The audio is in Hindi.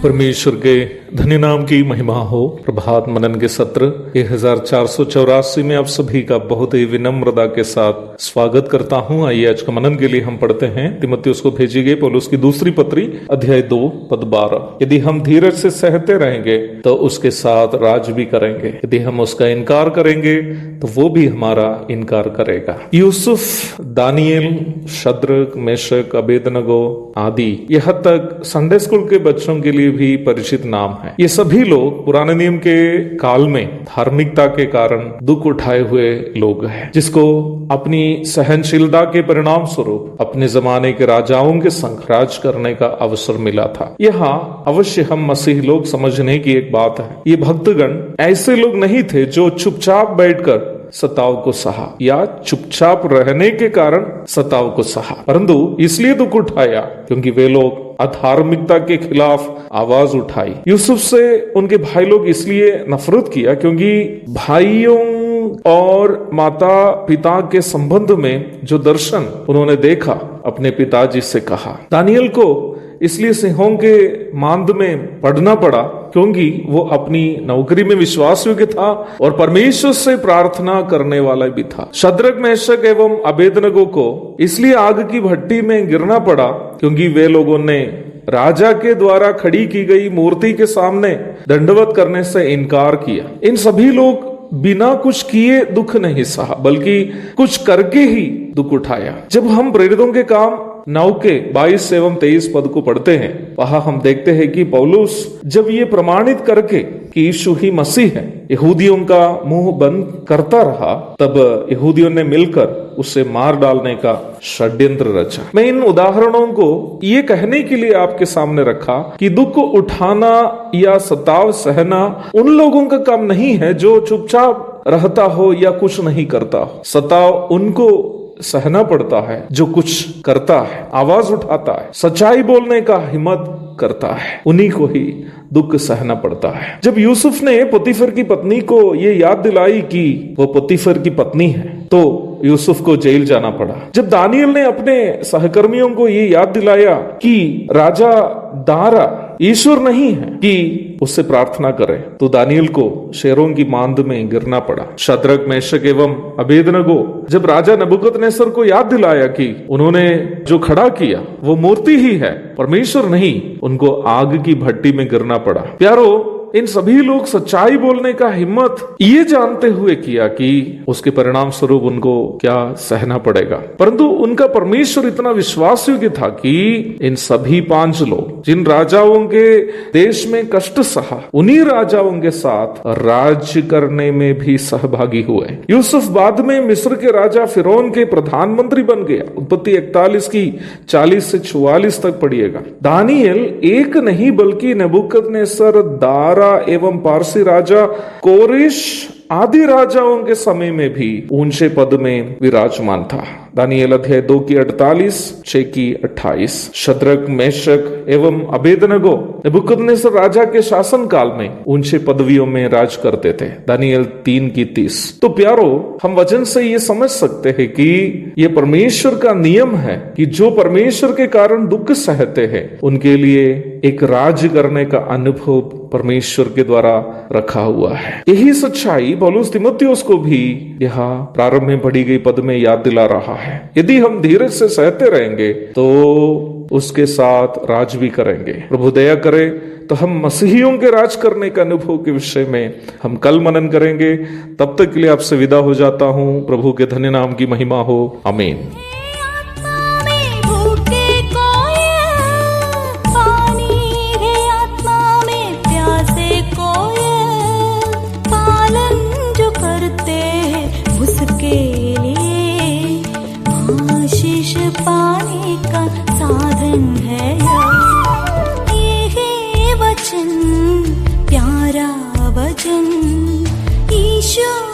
परमेश्वर के धन्य नाम की महिमा हो। प्रभात मनन के सत्र 1484 में आप सभी का बहुत ही विनम्रता के साथ स्वागत करता हूं। आइए आज का मनन के लिए हम पढ़ते हैं तीमुथियुस को भेजी गई पौलुस की दूसरी पत्री अध्याय 2 पद 12। यदि हम धीरज से सहते रहेंगे तो उसके साथ राज भी करेंगे, यदि हम उसका इनकार करेंगे तो वो भी हमारा इनकार करेगा। Yusuf, Daniel, Shadrach, Meshach, Abednego आदि यहाँ तक संडे स्कूल के बच्चों के लिए भी परिचित नाम है। ये सभी लोग पुराने नियम के काल में धार्मिकता के कारण दुख उठाए हुए लोग हैं, जिसको अपनी सहनशीलता के परिणाम स्वरूप अपने जमाने के राजाओं के संग राज करने का अवसर मिला था। यहाँ अवश्य हम मसीह लोग समझने की एक बात है, ये भक्तगण ऐसे लोग नहीं थे जो चुपचाप बैठकर सताव को सहा या चुपचाप रहने के कारण सताव को सहा, परंतु इसलिए दुख उठाया क्योंकि वे लोग अधार्मिकता के खिलाफ आवाज उठाई। यूसुफ से उनके भाई लोग इसलिए नफरत किया क्योंकि भाइयों और माता पिता के संबंध में जो दर्शन उन्होंने देखा अपने पिताजी से कहा। दानियल को इसलिए सिंहों के मांद में पड़ना पड़ा क्योंकि वो अपनी नौकरी में विश्वास योग्य था और परमेश्वर से प्रार्थना करने वाला भी था। शद्रक, मेशक एवं अबेदनगो को इसलिए आग की भट्टी में गिरना पड़ा क्योंकि वे लोगों ने राजा के द्वारा खड़ी की गई मूर्ति के सामने दंडवत करने से इनकार किया। इन सभी लोग बिना कुछ किए दुख नहीं सहा बल्कि कुछ करके ही दुख उठाया। जब हम प्रेरितों के काम 9 के 22 एवं 23 पद को पढ़ते हैं, वहां हम देखते हैं कि पौलुस जब ये प्रमाणित करके कि यीशु ही मसीह है यहूदियों का मुंह बंद करता रहा, तब यहूदियों ने मिलकर उसे मार डालने का षड्यंत्र रचा। मैं इन उदाहरणों को ये कहने के लिए आपके सामने रखा कि दुख को उठाना या सताव सहना उन लोगों का काम नहीं है जो चुपचाप रहता हो या कुछ नहीं करता हो। सताव उनको सहना पड़ता है जो कुछ करता है, आवाज उठाता है, सच्चाई बोलने का हिम्मत करता है, उन्हीं को ही दुख सहना पड़ता है। जब यूसुफ ने पोतीफर की पत्नी को ये याद दिलाई कि वो पोतीफर की पत्नी है तो यूसुफ को जेल जाना पड़ा। जब दानियल ने अपने सहकर्मियों को ये याद दिलाया कि राजा दारा ईश्वर नहीं है कि उससे प्रार्थना करे तो दानियल को शेरों की मांद में गिरना पड़ा। शद्रक, मेशक एवं अबेदनगो जब राजा नबूकदनेस्सर को याद दिलाया कि उन्होंने जो खड़ा किया वो मूर्ति ही है, परमेश्वर नहीं, उनको आग की भट्टी में गिरना पड़ा। प्यारो, इन सभी लोग सच्चाई बोलने का हिम्मत ये जानते हुए किया कि उसके परिणाम स्वरूप उनको क्या सहना पड़ेगा, परंतु उनका परमेश्वर इतना विश्वास योग्य था कि इन सभी 5 लोग जिन राजाओं के देश में कष्ट सहा, उन्हीं राजाओं के साथ राज्य करने में भी सहभागी हुए। यूसुफ बाद में मिस्र के राजा फिरौन के प्रधानमंत्री बन गया। उत्पत्ति 41 की 40 से 44 तक पढ़िएगा। दानियल एक नहीं बल्कि नबूकदनेस्सर, दारा एवं पारसी राजा कोरेश आदि राजाओं के समय में भी ऊंचे पद में विराजमान था। दानियल अध्याय 2 की 48, 6 की 28। शद्रक, मेशक एवं अबेदनगो नबूकदनेस्सर राजा के शासन काल में ऊंचे पदवियों में राज करते थे। दानियल 3 की 30। तो प्यारो, हम वचन से ये समझ सकते हैं कि ये परमेश्वर का नियम है कि जो परमेश्वर के कारण दुख सहते हैं उनके लिए एक राज करने का अनुभव परमेश्वर के द्वारा रखा हुआ है। यही सच्चाई पौलुस तीमुथियुस को भी यहाँ प्रारंभ में पढ़ी गई पद में याद दिला रहा है। यदि हम धीरज से सहते रहेंगे तो उसके साथ राज भी करेंगे। प्रभु दया करे तो हम मसीहियों के राज करने का अनुभव के विषय में हम कल मनन करेंगे। तब तक के लिए आपसे विदा हो जाता हूँ। प्रभु के धन्य नाम की महिमा हो। आमीन। पाने का साधन है ये वचन, प्यारा वचन ईशो।